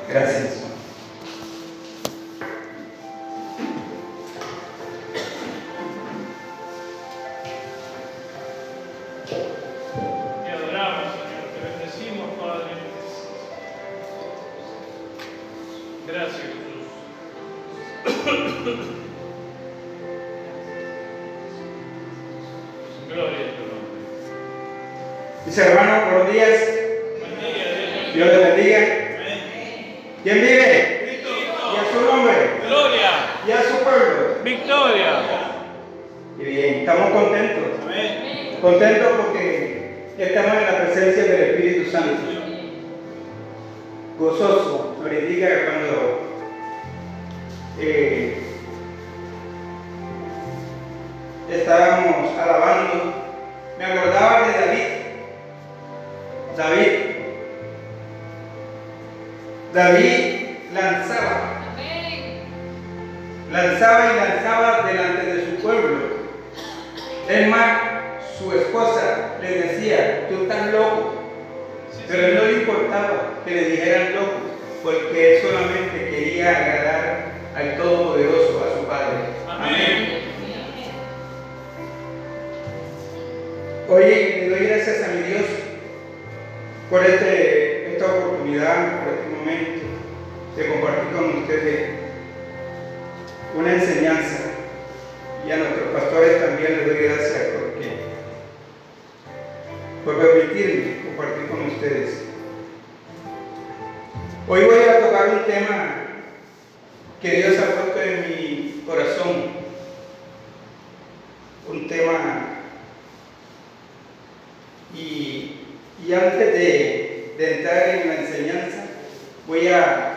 Gracias. Te adoramos, Señor, te bendecimos, Padre. Gracias, Jesús. Gloria a tu nombre. Mis hermanos, buenos días. Buen día, Dios les bendiga. Amén. ¿Quién vive? Cristo. Y a su nombre. Gloria. Y a su pueblo. Victoria. Y bien, estamos contentos. Amén. Contentos porque estamos en la presencia del Espíritu Santo. Gozoso. Ahorita cuando estábamos alabando, me acordaba de David lanzaba y lanzaba delante de su pueblo. Es más, su esposa le decía: tú estás loco. Pero a él no le importaba que le dijeran loco, porque él solamente quería agradar al Todopoderoso, a su Padre. Amén. Hoy le doy gracias a mi Dios por esta oportunidad, por este momento de compartir con ustedes una enseñanza. Y a nuestros pastores también les doy gracias por permitirme compartir con ustedes. Hoy voy a tocar un tema que Dios ha puesto en mi corazón, un tema. Y antes de entrar en la enseñanza, voy a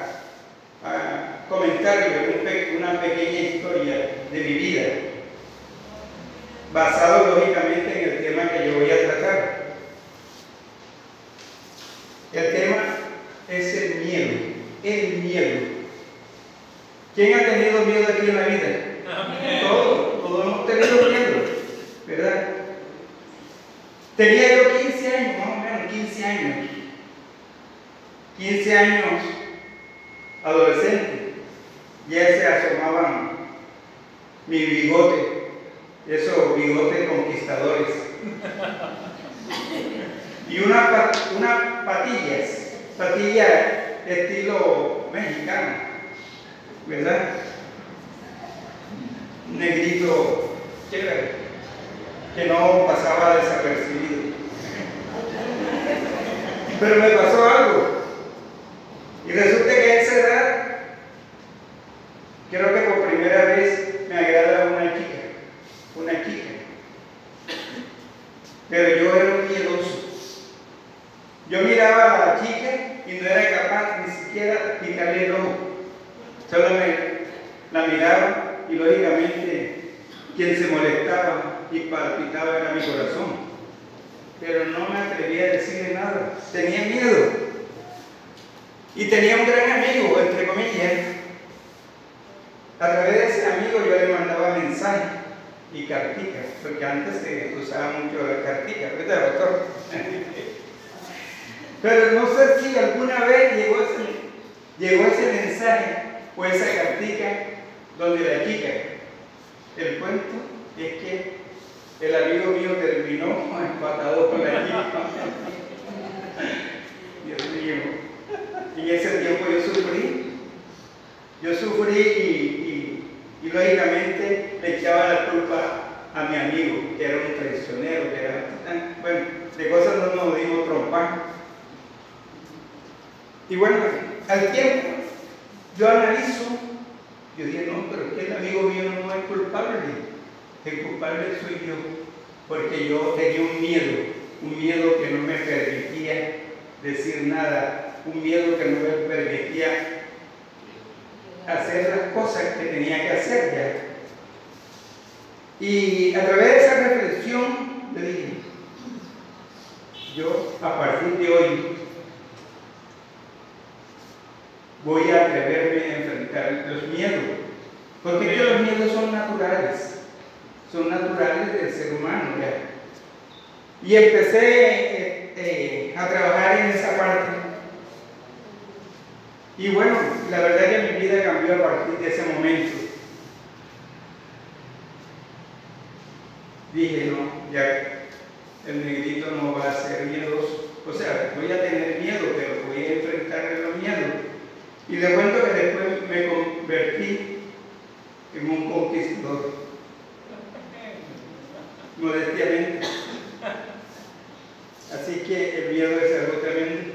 comentarles una pequeña historia de mi vida, basado lógicamente en el tema que yo voy a tratar. El tema es el miedo. El miedo. ¿Quién ha tenido miedo aquí en la vida? Amén. Todos hemos tenido miedo, ¿verdad? Tenía yo 15 años, más o menos 15 años. 15 años, adolescente. Ya se asomaban mi bigote, esos bigotes conquistadores. Y unas patillas estilo mexicano, ¿verdad? Negrito, chévere, que no pasaba desapercibido. Pero me pasó algo. Y resulta que a esa edad, creo que por primera vez me agrada una chica. Pero yo era un miedoso. Yo miraba a la chica y no era capaz ni siquiera picarle el ojo. Solo la miraba y lógicamente quien se molestaba y palpitaba era mi corazón. Pero no me atrevía a decirle nada. Tenía miedo. Y tenía un gran amigo, entre comillas. A través de ese amigo yo le mandaba mensajes y carticas, porque antes se usaba mucho la cartica, ¿verdad, doctor? Pero no sé si alguna vez llegó ese mensaje o esa cartica donde la chica. El cuento es que el amigo mío terminó empatado con la chica. Dios mío. En ese tiempo yo sufrí y lógicamente le echaba la culpa a mi amigo, que era un traicionero, que era, bueno, de cosas no nos dimos trompar. Y bueno, al tiempo yo analizo, yo dije, no, pero es que el amigo mío no es culpable, el culpable soy yo, porque yo tenía un miedo que no me permitía decir nada, un miedo que no me permitía hacer las cosas que tenía que hacer ya. Y a través de esa reflexión le dije, yo a partir de hoy voy a atreverme a enfrentar los miedos, porque los miedos son naturales del ser humano ya. Y empecé a trabajar en esa parte. Y bueno, la verdad que mi vida cambió a partir de ese momento. Dije, no, ya el negrito no va a ser miedoso. O sea, voy a tener miedo, pero voy a enfrentar los miedos. Y le cuento que después me convertí en un conquistador. Modestamente. Así que el miedo es algo tremendo.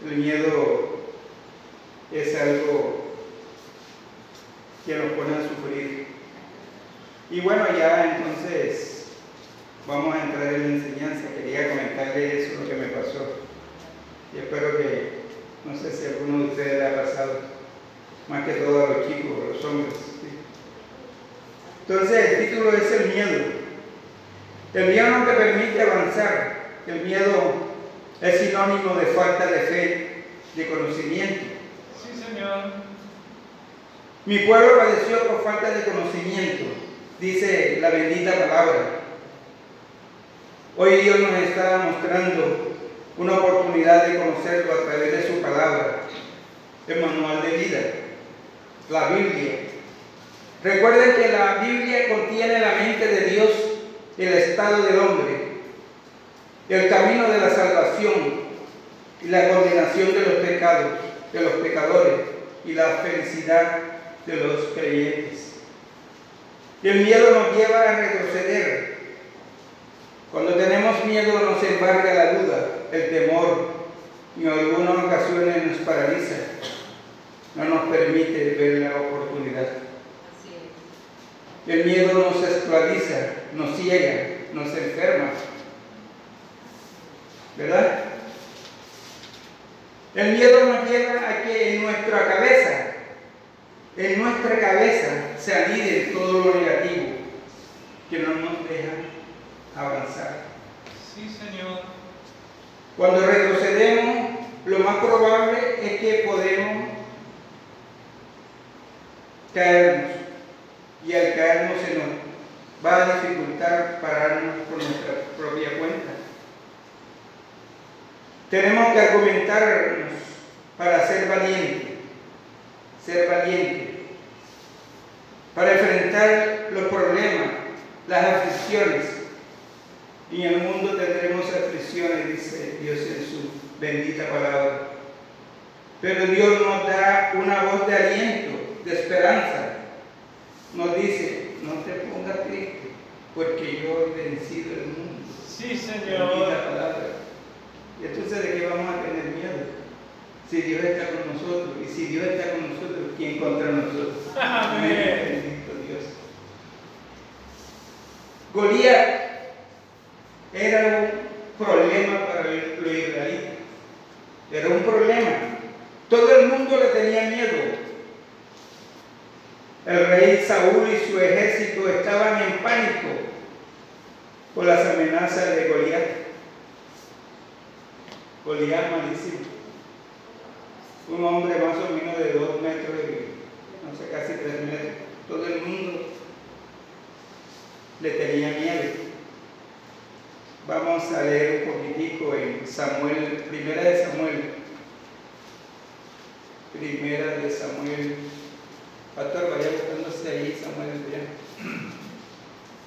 El miedo es algo que nos pone a sufrir. Y bueno, ya entonces vamos a entrar en la enseñanza. Quería comentarles eso, lo que me pasó. Y espero que, no sé si a alguno de ustedes le ha pasado, más que todo a los chicos, a los hombres. ¿Sí? Entonces el título es el miedo. El miedo no te permite avanzar. El miedo es sinónimo de falta de fe, de conocimiento. Sí, Señor. Mi pueblo padeció por falta de conocimiento, dice la bendita palabra. Hoy Dios nos está mostrando una oportunidad de conocerlo a través de su palabra, el manual de vida, la Biblia. Recuerden que la Biblia contiene la mente de Dios, el estado del hombre, el camino de la salvación y la condenación de los pecados, de los pecadores y la felicidad de los creyentes. El miedo nos lleva a retroceder. Cuando tenemos miedo nos embarga la duda, el temor, y en algunas ocasiones nos paraliza, no nos permite ver la oportunidad. El miedo nos esclaviza, nos ciega, nos enferma, ¿verdad? El miedo nos lleva a que en nuestra cabeza se anide todo lo negativo que no nos deja avanzar. Sí, Señor. Cuando retrocedemos, lo más probable es que podemos caernos, y al caernos se nos va a dificultar pararnos por nuestra propia cuenta. Tenemos que argumentarnos para ser valientes, para enfrentar los problemas, las aflicciones. Y en el mundo tendremos aflicciones, dice Dios en su bendita palabra. Pero Dios nos da una voz de aliento, de esperanza. Nos dice, no te pongas triste, porque yo he vencido el mundo. Sí, Señor. Bendita palabra. Y entonces, ¿de qué vamos a tener miedo? Si Dios está con nosotros, y si Dios está con nosotros, ¿quién contra nosotros? Amén. Bendito Dios. Goliat era un problema para los israelitas. Era un problema. Todo el mundo le tenía miedo. El rey Saúl y su ejército estaban en pánico por las amenazas de Goliat. Goliat malísimo. Un hombre más o menos de 2 metros, no sé, casi 3 metros. Todo el mundo le tenía miedo. Vamos a leer un poquitico en Samuel, Primera de Samuel. Pastor, vaya buscándose ahí Samuel,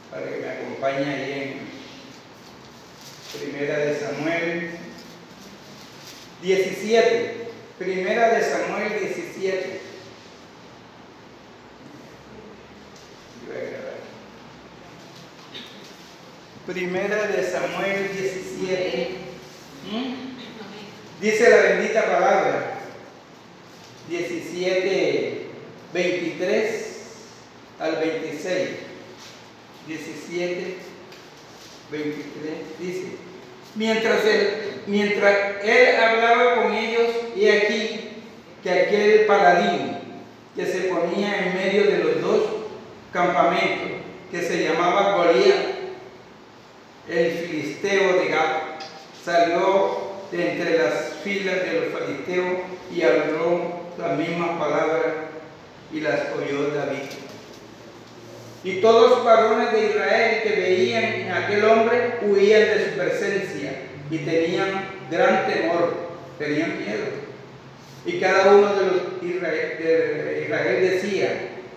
para que me acompañe ahí en Primera de Samuel 17. Primera de Samuel 17. Primera de Samuel 17. Dice la bendita palabra. 17, 23 al 26. 17, 23. Dice: Mientras él hablaba con ellos, y aquí que aquel paladín que se ponía en medio de los dos campamentos, que se llamaba Goliat, el filisteo de Gat, salió de entre las filas de los filisteos y habló las mismas palabras, y las oyó David. Y todos los varones de Israel que veían a aquel hombre huían de su presencia y tenían gran temor, tenían miedo. Y cada uno de los de Israel decía: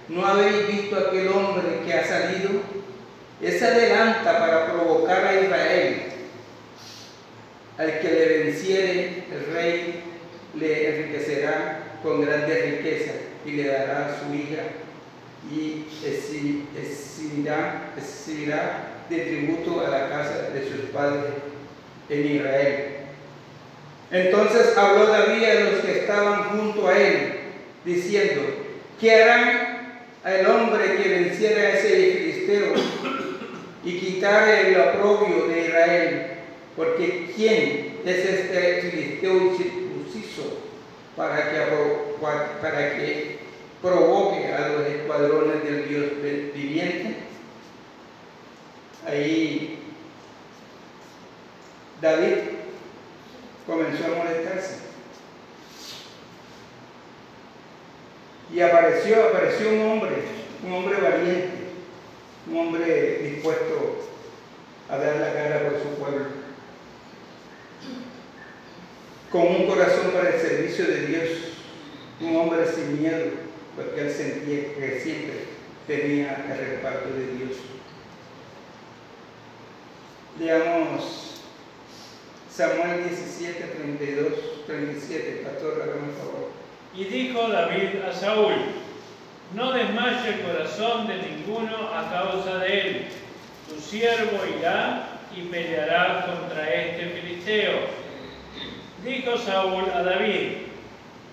¿no habéis visto aquel hombre que ha salido? Él se adelanta para provocar a Israel. Al que le venciere, el rey le enriquecerá con grandes riquezas y le dará a su hija y exigirá de tributo a la casa de sus padres en Israel. Entonces habló David a los que estaban junto a él, diciendo: ¿qué harán al hombre que venciera a ese filisteo y quitare el oprobio de Israel? Porque ¿quién es este filisteo incircunciso para que provoque a los escuadrones del Dios viviente? Ahí David comenzó a molestarse. Y apareció un hombre valiente, un hombre dispuesto a dar la cara por su pueblo, con un corazón para el servicio de Dios, un hombre sin miedo, porque él sentía que siempre tenía el respaldo de Dios. Leamos Samuel 17, 32, 37, pastor, hágame el favor. Y dijo David a Saúl: no desmaye el corazón de ninguno a causa de él. Tu siervo irá y peleará contra este filisteo. Dijo Saúl a David: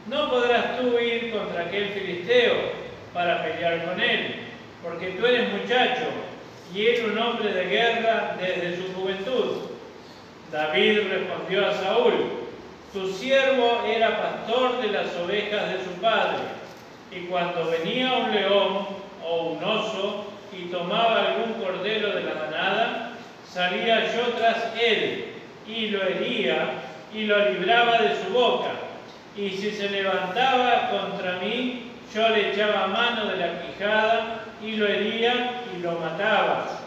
no podrás tú ir contra aquel filisteo para pelear con él, porque tú eres muchacho y él un hombre de guerra desde su juventud. David respondió a Saúl: tu siervo era pastor de las ovejas de su padre, y cuando venía un león o un oso y tomaba algún cordero de la manada, salía yo tras él y lo hería y lo libraba de su boca. Y si se levantaba contra mí, yo le echaba mano de la quijada y lo hería y lo mataba.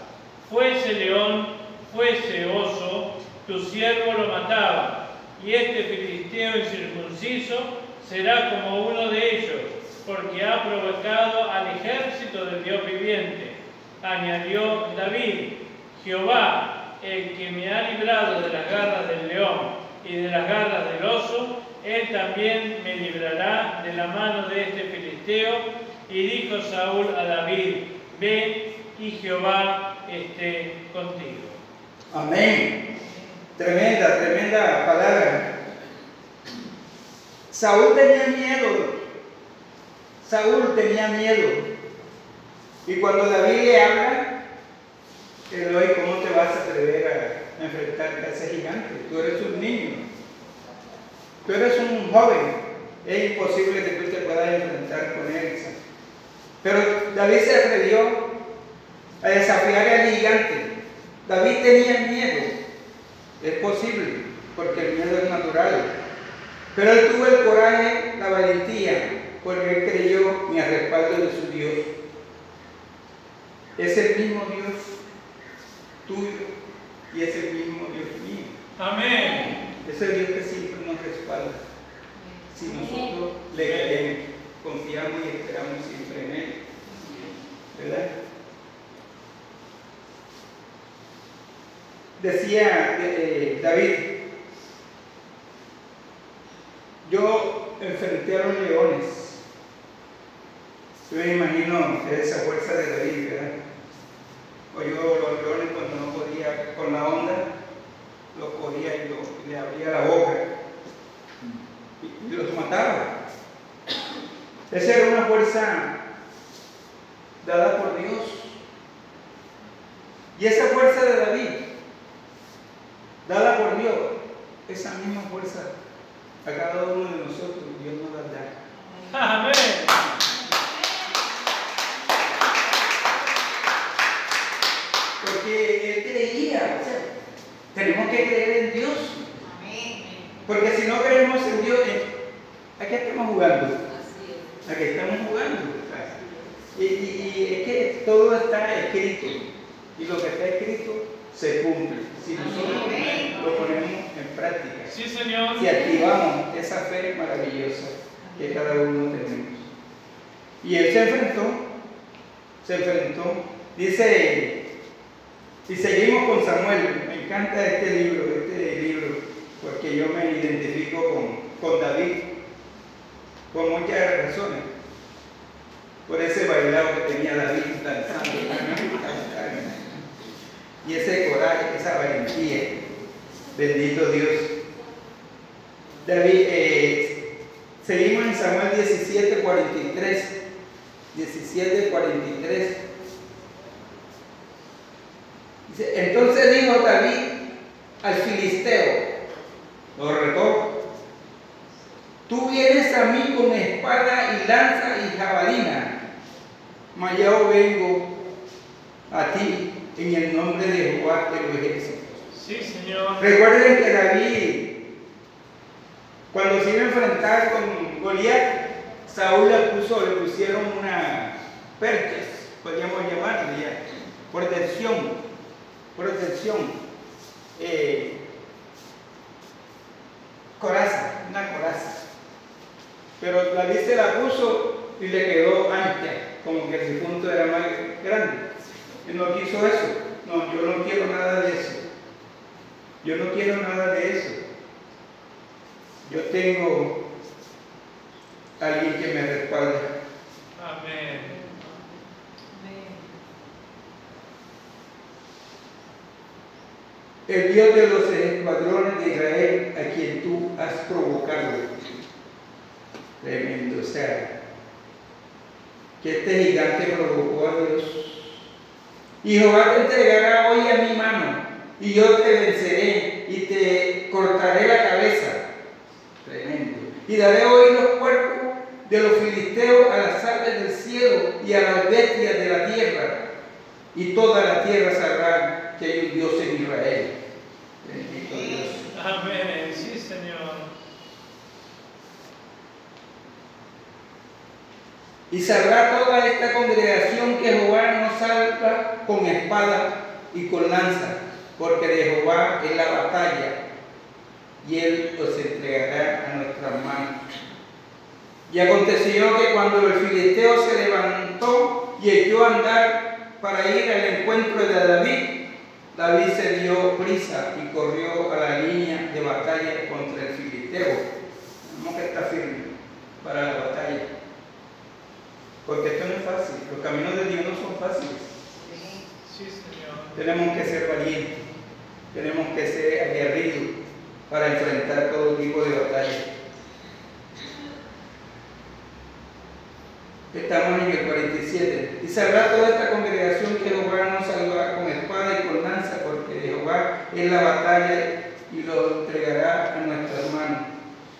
Fuese león, fuese oso, tu siervo lo mataba. Y este filisteo incircunciso será como uno de ellos, porque ha provocado al ejército del Dios viviente. Añadió David: Jehová, el que me ha librado de las garras del león y de las garras del oso, él también me librará de la mano de este filisteo. Y dijo Saúl a David: ve, y Jehová esté contigo. Amén. Tremenda palabra. Saúl tenía miedo. Y cuando David le habla, él oye: ¿cómo te vas a atrever a enfrentarte a ese gigante? Tú eres un niño. Tú eres un joven. Es imposible que tú te puedas enfrentar con él. Pero David se atrevió a desafiar al gigante. David tenía miedo. Es posible, porque el miedo es natural. Pero él tuvo el coraje, la valentía, porque él creyó en el respaldo de su Dios. Es el mismo Dios tuyo y es el mismo Dios mío. Amén. Es el Dios que siempre nos respalda. Si nosotros le creemos, confiamos y esperamos siempre en Él. ¿Verdad? Decía David: yo enfrenté a los leones. Yo me imagino esa fuerza de David, ¿verdad? O yo los leones, cuando no podía con la onda, los cogía y le abría la boca y los mataba. Esa era una fuerza dada por Dios. Y esa fuerza de David, dada por Dios, esa misma fuerza a cada uno de nosotros Dios nos la da. Amén. Porque él creía, tenemos que creer en Dios. Porque si no creemos en Dios, ¿a qué estamos jugando? ¿A qué estamos jugando? Y es que todo está escrito. Y lo que está escrito se cumple. Si nosotros lo ponemos en práctica. Sí, Señor. Si activamos esa fe maravillosa. que cada uno tenemos. Y él se enfrentó, dice, y seguimos con Samuel. Me encanta este libro, porque yo me identifico con David, por muchas razones. Por ese bailado que tenía David danzando, y ese coraje, esa valentía, bendito Dios. David, seguimos en Samuel 17:43. 17:43. Dice, entonces dijo David al filisteo, lo retó: tú vienes a mí con espada y lanza y jabalina, mas yo vengo a ti en el nombre de Jehová de los ejércitos. Sí, Señor. Recuerden que David, cuando se iba a enfrentar con Goliat, Saúl le pusieron una perchas, podríamos llamarle ya, protección, coraza, una coraza. Pero David se la puso y le quedó ancha, como que el punto era más grande. Él no quiso eso. No, yo no quiero nada de eso. Yo no quiero nada de eso. Yo tengo alguien que me respalda. Amén. El Dios de los escuadrones de Israel, a quien tú has provocado. Tremendo sea. Que este gigante provocó a Dios. Y Jehová te entregará hoy a mi mano, y yo te venceré, y te cortaré la cabeza. Tremendo. Y daré hoy los cuerpos de los filisteos a las aves del cielo y a las bestias de la tierra, y toda la tierra sabrá que hay un Dios en Israel. Bendito Dios. Amén. Sí, Señor. Y sabrá toda esta congregación que Jehová nos salva con espada y con lanza, porque de Jehová es la batalla, y él los entregará a nuestras manos. Y aconteció que cuando el filisteo se levantó y echó a andar para ir al encuentro de David, David se dio prisa y corrió a la línea de batalla contra el filisteo. Tenemos que estar firmes para la batalla, porque esto no es fácil. Los caminos de Dios no son fáciles. Sí, Señor. Tenemos que ser valientes, tenemos que ser aguerridos para enfrentar todo tipo de batalla. Estamos en el 47. Y sabrá toda esta congregación que Jehová nos salvará con espada y con lanza, porque de Jehová es la batalla, y lo entregará a nuestras manos.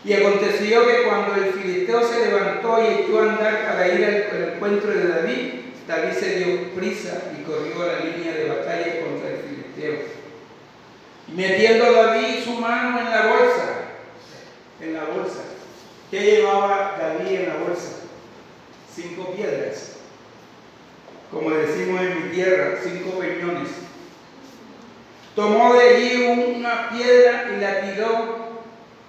Y aconteció que cuando el filisteo se levantó y echó a andar para ir al encuentro de David, David se dio prisa y corrió a la línea de batalla contra el filisteo. Y metiendo David su mano en la bolsa, ¿qué llevaba David en la bolsa? 5 piedras, como decimos en mi tierra, 5 peñones. Tomó de allí una piedra y la tiró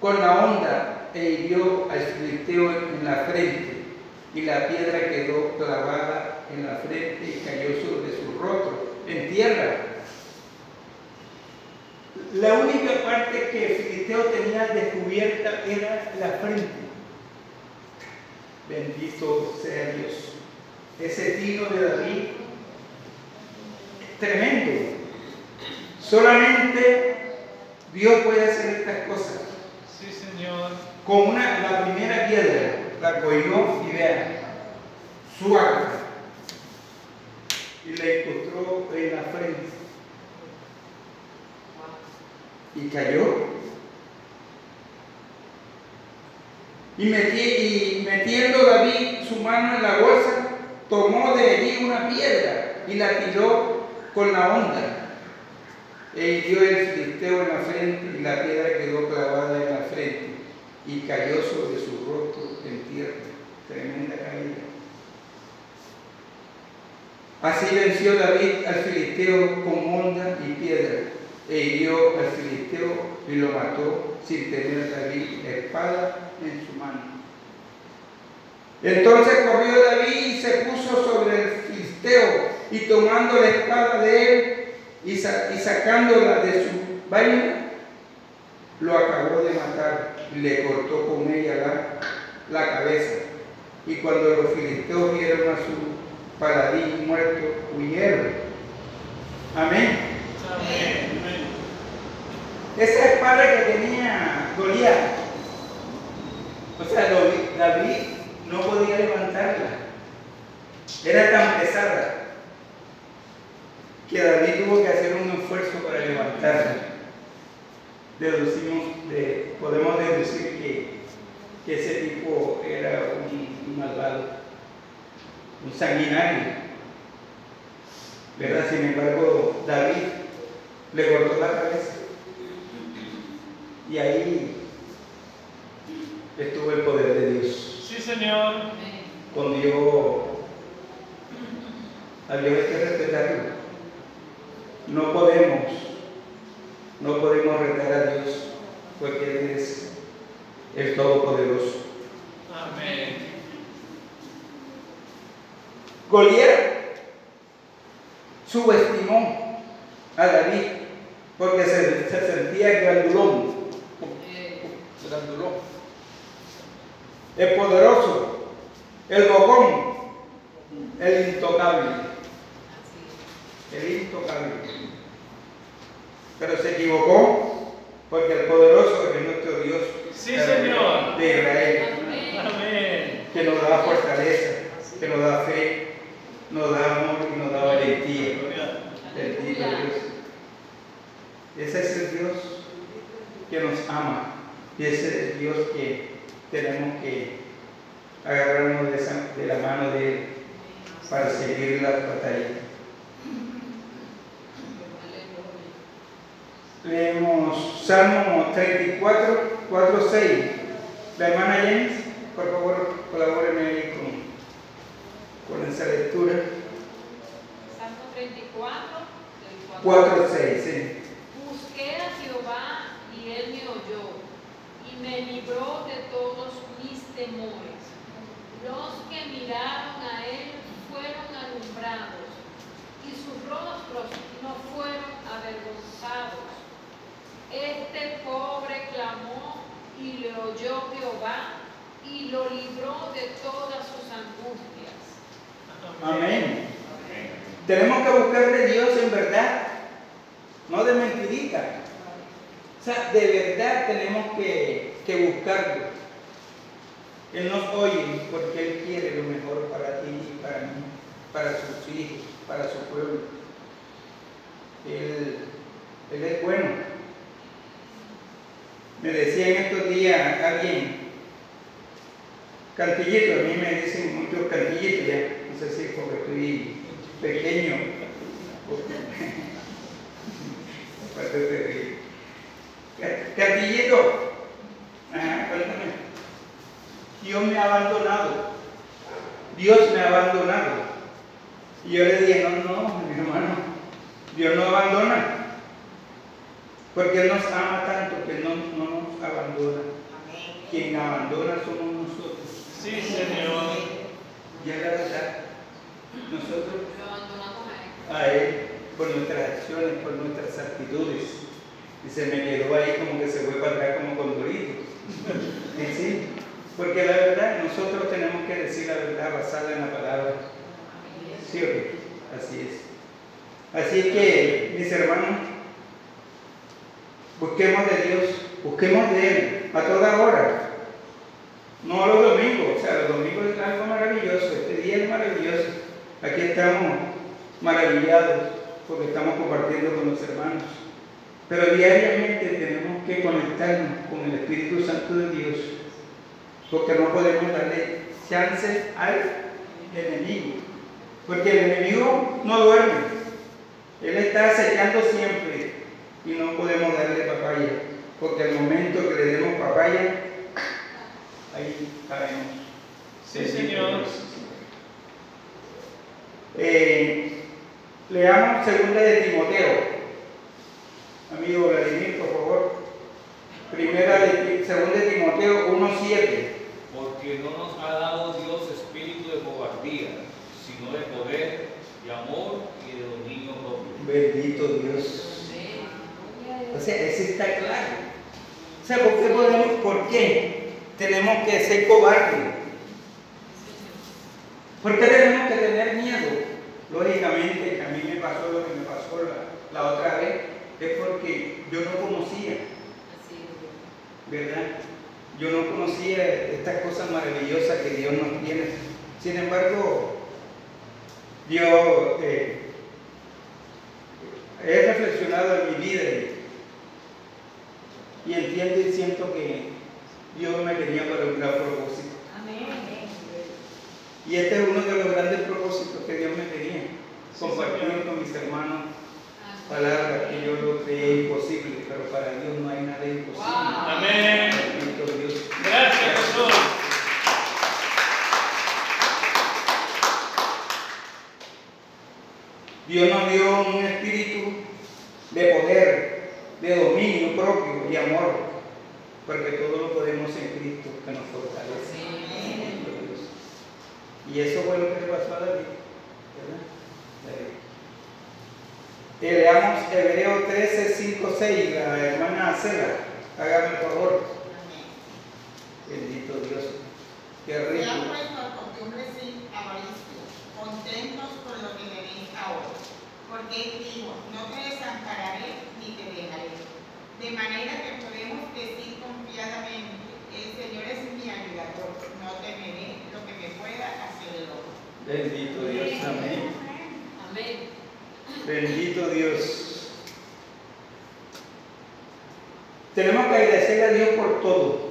con la honda e hirió al filisteo en la frente, y la piedra quedó clavada en la frente y cayó sobre su rostro en tierra. La única parte que el filisteo tenía descubierta era la frente. Bendito sea Dios. Ese tiro de David es tremendo. Solamente Dios puede hacer estas cosas. Sí, Señor. Con la primera piedra la cogió y vean, suave, y le encontró en la frente y cayó. Y metiendo David su mano en la bolsa, tomó de allí una piedra y la tiró con la honda. E hirió el filisteo en la frente, y la piedra quedó clavada en la frente y cayó sobre su rostro en tierra. Tremenda caída. Así venció David al filisteo con honda y piedra, e hirió al filisteo y lo mató sin tener David la espada en su mano. Entonces corrió David y se puso sobre el filisteo, y tomando la espada de él y sacándola de su vaina, lo acabó de matar y le cortó con ella la cabeza. Y cuando los filisteos vieron a su paladín muerto, huyeron. Amén. Amén. Esa espada que tenía Goliat, o sea, David no podía levantarla. Era tan pesada que David tuvo que hacer un esfuerzo para levantarla. Podemos deducir que ese tipo era un malvado, un sanguinario, ¿verdad? Sin embargo, David le cortó la cabeza y ahí estuvo el poder de Dios. Sí, Señor. Con Dios, a Dios hay que respetarlo. No podemos retar a Dios porque Él es el Todopoderoso. Amén. Goliat subestimó a David porque se sentía grandulón, el poderoso, el bocón, el intocable. Pero se equivocó porque el poderoso es nuestro Dios. Sí, Señor. De Israel. Amén. Que nos da fortaleza, que nos da fe, nos da amor y nos da valentía. Bendito Dios. Ese es el Dios que nos ama y ese es el Dios que tenemos que agarrarnos de la mano de Él para seguir la batalla. Leemos Salmo 34, 4, 6. La hermana James, por favor, colabóreme ahí con esa lectura. Salmo 34, del 4, 6, sí. Busqué a Jehová y él me oyó y me libró de todos mis temores. Los que miraron a él fueron alumbrados y sus rostros no fueron avergonzados. Este pobre clamó y le oyó Jehová y lo libró de todas sus angustias. Amén. Tenemos que buscar de Dios en verdad, no de mentirita. O sea, de verdad tenemos que buscarlo. Él nos oye porque Él quiere lo mejor para ti y para mí, para sus hijos, para su pueblo. Él es bueno. Me decía en estos días alguien, Cantillito, a mí me dicen muchos Cantillito ya, no sé si es porque estoy pequeño. Cantillito, cuéntame. Dios me ha abandonado. Dios me ha abandonado. Y yo le dije, no, mi hermano, Dios no abandona. Porque Él nos ama tanto que no nos abandona. Quien abandona somos nosotros. Sí, Señor. Y es la verdad. Nosotros Lo abandonamos a Él por nuestras acciones, por nuestras actitudes. Y se me quedó ahí como que se fue para atrás como condorito. ¿Y sí? Porque la verdad, nosotros tenemos que decir la verdad basada en la palabra. ¿Sí o qué? Así es. Así es que, mis hermanos, busquemos de Dios, busquemos de Él a toda hora. No los domingos, o sea, los domingos es algo maravilloso, este día es maravilloso. Aquí estamos maravillados porque estamos compartiendo con los hermanos. Pero diariamente tenemos que conectarnos con el Espíritu Santo de Dios, porque no podemos darle chance al enemigo, porque el enemigo no duerme, él está acechando siempre y no podemos darle papaya, porque al momento que le demos papaya, ahí caemos. Sí, Señor. Leamos 2 de Timoteo. Amigo Vladimir, por favor. 2 de Timoteo 1:7. Porque no nos ha dado Dios cobardía, sino de poder, de amor y de dominio propio. Bendito Dios. O sea, eso está claro. O sea, ¿por qué tenemos que ser cobardes? ¿Por qué tenemos que tener miedo? Lógicamente, que a mí me pasó lo que me pasó la otra vez, es porque yo no conocía, ¿verdad? Yo no conocía estas cosas maravillosas que Dios nos tiene. Sin embargo, yo he reflexionado en mi vida y entiendo y siento que Dios me tenía para un gran propósito. Y este es uno de los grandes propósitos que Dios me tenía, compartir con mis hermanos palabras que yo lo creía imposible, pero para Dios no hay nada imposible. Amén. Bendito Dios. Gracias, Jesús. Dios nos dio un espíritu de poder, de dominio propio y amor, porque todo lo podemos en Cristo que nos fortalece. Y eso fue lo que le pasó a David, ¿verdad? Leamos Hebreos 13, 5, 6, la hermana Acela, hágame el favor. Bendito Dios. Qué rico. Sean pues por costumbre sin avaricia, contentos con lo que tenéis ahora, porque digo, no te desampararé ni te dejaré. De manera que podemos decir confiadamente, el Señor es mi ayudador, no temeré lo que me pueda hacer el hombre. Bendito Dios, amén. Amén. Bendito Dios. Tenemos que agradecerle a Dios por todo.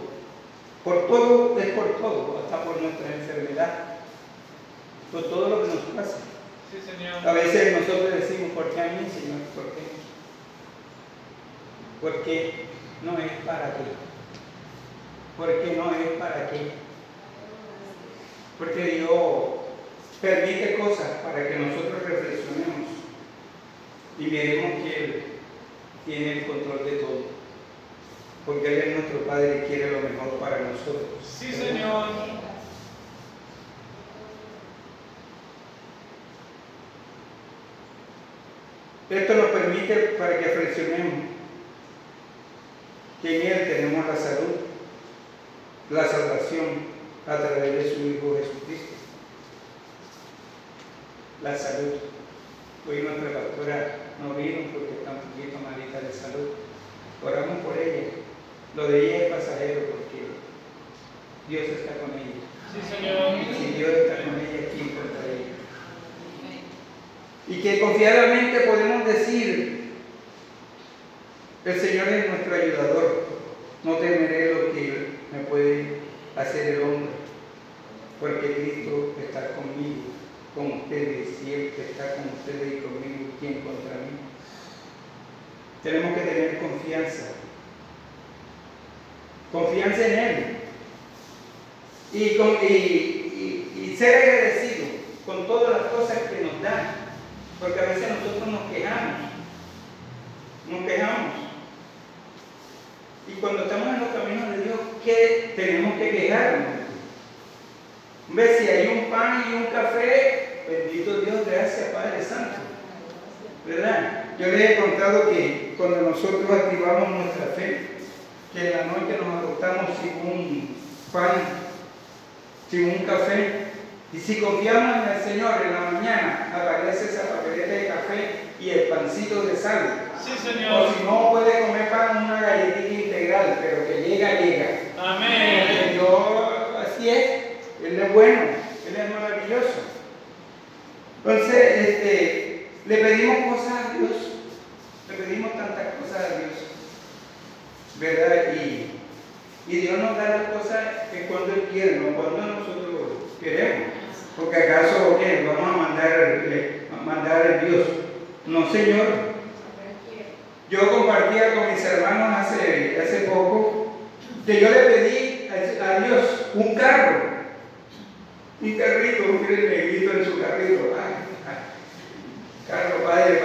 Por todo es por todo, hasta por nuestra enfermedad, por todo lo que nos pasa. Sí, Señor. A veces nosotros decimos, ¿por qué a mí, Señor? ¿Por qué? Porque no es para ti. Porque no es para ti. Porque Dios permite cosas para que nosotros reflexionemos y miremos que Él tiene el control de todo. Porque Él es nuestro Padre y quiere lo mejor para nosotros. Sí, Señor. Esto nos permite para que reflexionemos que en Él tenemos la salud, la salvación a través de su Hijo Jesucristo. La salud. Hoy nuestra pastora no vino porque está un poquito malita de salud. Oramos por ella. Lo de ella es pasajero porque Dios está con ella. Sí, Señor. Si Dios está con ella, ¿quién contra ella? Y que confiadamente podemos decir, el Señor es nuestro ayudador, no temeré lo que me puede hacer el hombre, porque Cristo está conmigo, con ustedes, y Él está con ustedes y conmigo, ¿quién contra mí? Tenemos que tener confianza en Él, y ser agradecido con todas las cosas que nos da, porque a veces nosotros nos quejamos, y cuando estamos en los caminos de Dios, ¿qué tenemos que quejarnos? ¿Ves? Si hay un pan y un café, bendito Dios, gracias Padre Santo, ¿verdad? Yo les he contado que cuando nosotros activamos nuestra fe, que en la noche nos acostamos sin un pan, sin un café, y si confiamos en el Señor, en la mañana aparece esa papeleta de café y el pancito de sal. Sí, Señor. O si no, puede comer pan, una galletita integral, pero que llega. Amén. Dios, así es. Él es bueno, Él es maravilloso. Entonces, le pedimos cosas a Dios, le pedimos tantas cosas a Dios, ¿verdad? Y Dios nos da las cosas que cuando Él quiere, no cuando nosotros queremos. Porque acaso, ¿qué? Vamos a mandar a Dios. No, Señor. Yo compartía con mis hermanos hace poco que yo le pedí a Dios un carro, un carrito, un negrito en su carrito. Carro, Padre,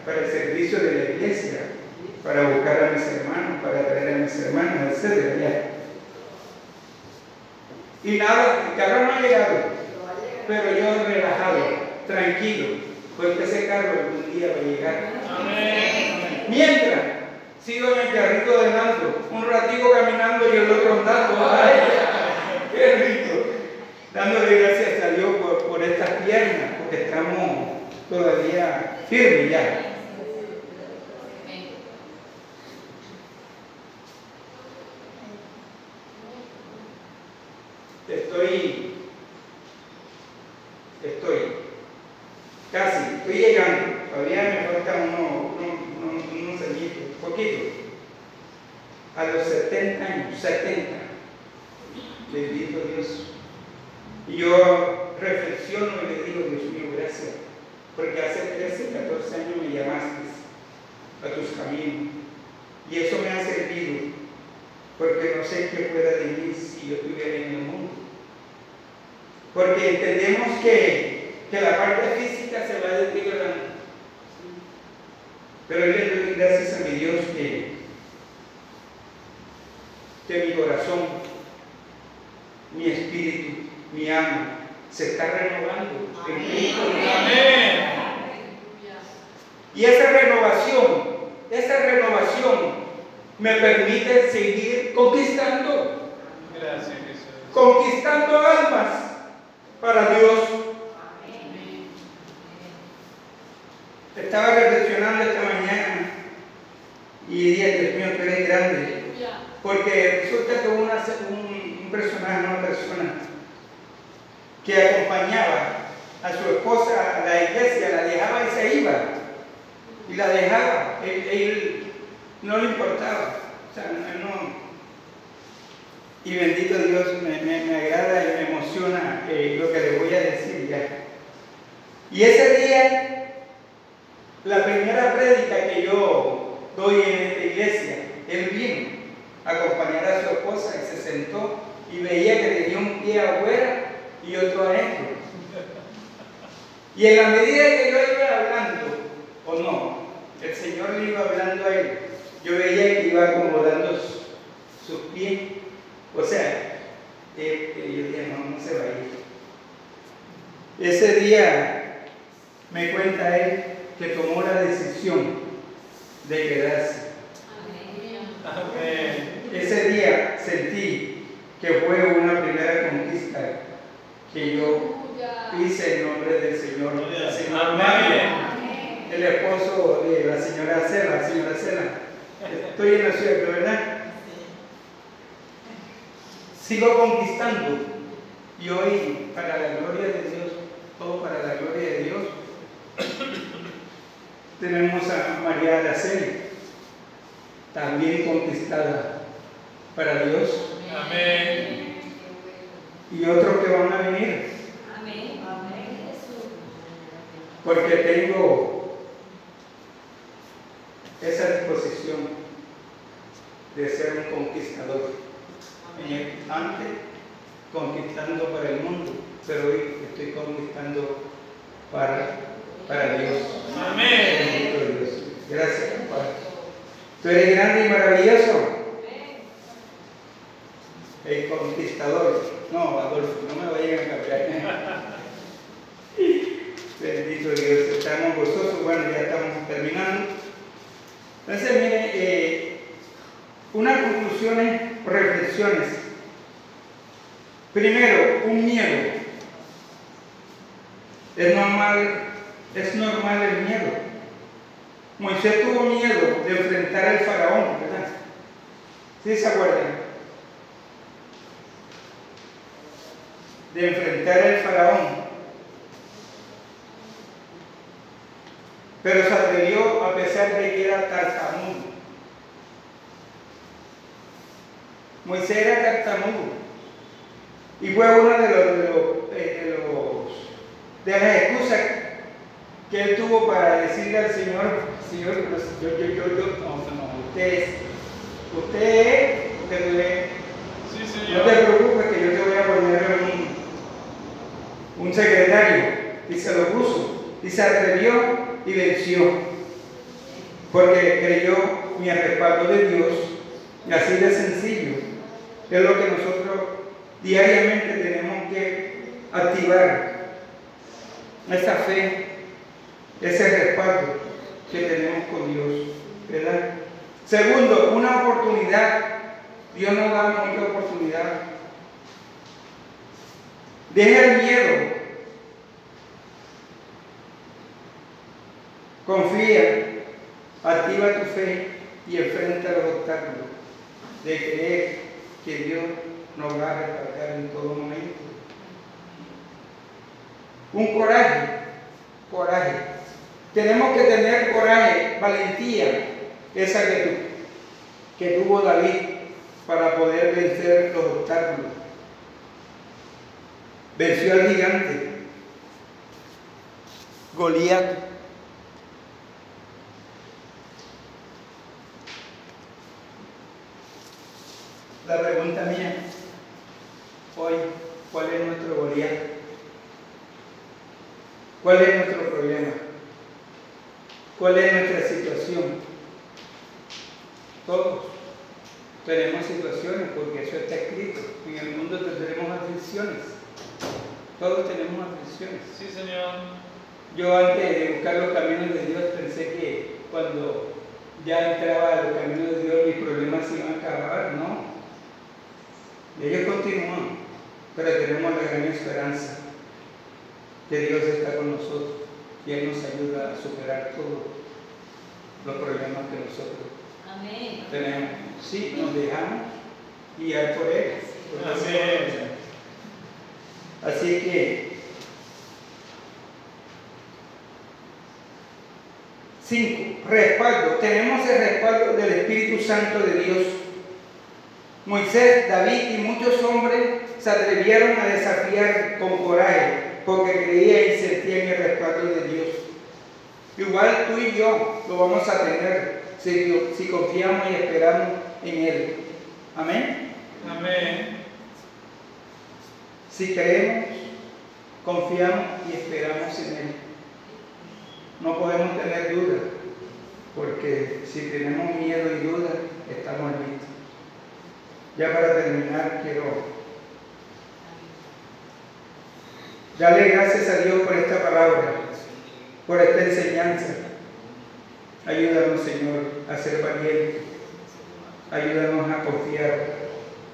para el servicio de la iglesia, para buscar a mis hermanos, para traer a mis hermanos, etc. Y nada, el carro no ha llegado. pero yo relajado, tranquilo, porque ese carro algún día va a llegar. Amén. Mientras sigo en el carrito de Nando, un ratico caminando y el otro andando. ¡Ay, qué rico! Dándole gracias a Dios por estas piernas, porque estamos todavía firmes ya. Estoy llegando, todavía me faltan unos añitos, poquito, a los 70 años, 70, bendito Dios. Y yo reflexiono y le digo, Dios mío, gracias, porque hace 13, 14 años me llamaste a tus caminos, y eso me ha servido, porque no sé qué fuera de mí si yo estuviera en el mundo. Porque entendemos que la parte física se va deteriorando. Pero yo le doy gracias a mi Dios que mi corazón, mi espíritu, mi alma se está renovando. Amén. Y esa renovación me permite seguir conquistando. Gracias, Jesús. Conquistando almas para Dios. Estaba reflexionando esta mañana y dije, Dios mío, tú eres grande. Porque resulta que un personaje, una persona que acompañaba a su esposa a la iglesia, la dejaba y se iba. Y la dejaba. Él no le importaba. O sea, no. Y bendito Dios, me agrada y me emociona lo que le voy a decir ya. Y ese día, la primera prédica que yo doy en esta iglesia, él vino a acompañar a su esposa y se sentó y veía que tenía un pie afuera y otro adentro. Y en la medida que yo iba hablando, o no, el Señor le iba hablando a él, yo veía que iba acomodando sus pies. O sea, yo dije, no se va a ir. Ese día me cuenta él que tomó la decisión de quedarse. Amén. Ese día sentí que fue una primera conquista que yo hice en nombre del Señor. El señor Mario, el esposo de la señora Cela. Estoy en la ciudad, ¿verdad? Sigo conquistando y hoy, para la gloria de Dios, todo para la gloria de Dios, tenemos a María Araceli, también conquistada para Dios. Amén. Y otros que van a venir. Amén. Porque tengo esa disposición de ser un conquistador. Antes conquistando para el mundo, pero hoy estoy conquistando para Dios. Amén. Dios. Gracias, Padre. Tú eres grande y maravilloso. El conquistador. No, Adolfo, no me vayan a cambiar. Bendito Dios, estamos gozosos. Bueno, ya estamos terminando. Entonces, mire, unas conclusiones, reflexiones. Primero, un miedo. Es normal el miedo. Moisés tuvo miedo de enfrentar al faraón, ¿verdad? ¿Sí se acuerdan? De enfrentar al faraón. Pero se atrevió a pesar de que era tartamudo. Moisés era tartamudo. Y fue una de las excusas que él tuvo para decirle al Señor, Sí, no Señor. te preocupes que yo te voy a poner un secretario. Y se lo puso. Y se atrevió y venció. Porque creyó en el respaldo de Dios. Y así de sencillo. Es lo que nosotros diariamente tenemos que activar esa fe, ese respaldo que tenemos con Dios, ¿verdad? Segundo, una oportunidad. Dios nos da mucha oportunidad. Deja el miedo. Confía, activa tu fe y enfrenta los obstáculos de creer que Dios nos va a respaldar en todo momento. Un coraje. Tenemos que tener coraje, valentía, esa que tuvo David para poder vencer los obstáculos. Venció al gigante, Goliat. La pregunta mía hoy, ¿cuál es nuestro Goliat? ¿Cuál es nuestro problema? ¿Cuál es nuestra situación? Todos tenemos situaciones, porque eso está escrito. En el mundo tendremos aflicciones. Todos tenemos aflicciones. Sí, Señor. Yo antes de buscar los caminos de Dios pensé que cuando ya entraba a los caminos de Dios mis problemas se iban a acabar. No. Ellos continúan, pero tenemos la gran esperanza que Dios está con nosotros y Él nos ayuda a superar todos los problemas que nosotros tenemos. Sí, nos dejamos guiar por Él. Amén. Así que 5. Respaldo. Tenemos el respaldo del Espíritu Santo de Dios. Moisés, David y muchos hombres se atrevieron a desafiar con coraje porque creían y sentían el respaldo de Dios. Igual tú y yo lo vamos a tener si confiamos y esperamos en Él. Amén. Amén. Si creemos, confiamos y esperamos en Él. No podemos tener duda, porque si tenemos miedo y duda, estamos listos. Ya para terminar, quiero darle gracias a Dios por esta palabra, por esta enseñanza. Ayúdanos, Señor, a ser valientes. Ayúdanos a confiar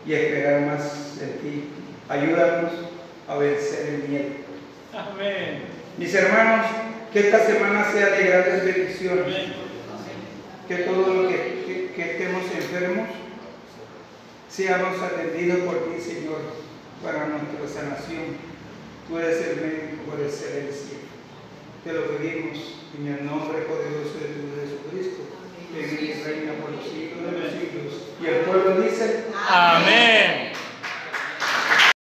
y esperar más en ti. Ayúdanos a vencer el miedo. Amén. Mis hermanos, que esta semana sea de grandes bendiciones. Amén. Que todo lo que estemos enfermos, seamos atendidos por ti, Señor, para nuestra sanación. Tú eres el médico por excelencia. Te lo pedimos en el nombre poderoso de tu Jesucristo, que vive y reina por los siglos de los siglos. Y el pueblo dice: Amén.